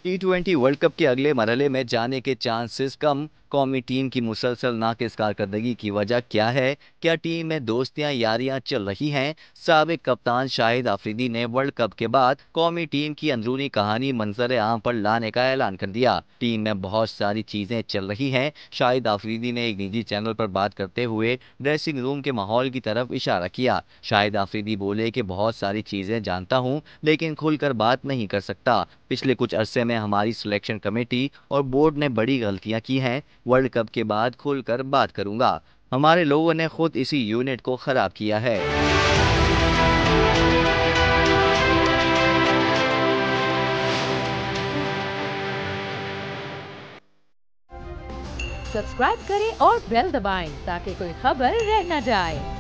टी20 world cup के अगले मरहले में जाने के चांसेस कम। कौमी टीम की मुसलसल नाकिस कारकर्दगी की वजह क्या है? क्या टीम में दोस्तियां यारियां चल रही हैं? साबिक कप्तान शाहिद अफरीदी ने वर्ल्ड कप के बाद कौमी टीम की अंदरूनी कहानी मंजर आम पर लाने का ऐलान कर दिया। टीम में बहुत सारी चीजें चल रही हैं। शाहिद अफरीदी ने एक निजी चैनल पर बात करते हुए ड्रेसिंग रूम के माहौल की तरफ इशारा किया। शाहिद अफरीदी बोले कि बहुत सारी चीजें जानता हूं, लेकिन खुलकर बात नहीं कर सकता। पिछले कुछ अरसे में हमारी सिलेक्शन कमेटी और बोर्ड ने बड़ी गलतियां की हैं। वर्ल्ड कप के बाद खुलकर बात करूंगा। हमारे लोगों ने खुद इसी यूनिट को खराब किया है। सब्सक्राइब करें और बेल दबाएं ताकि कोई खबर रह न जाए।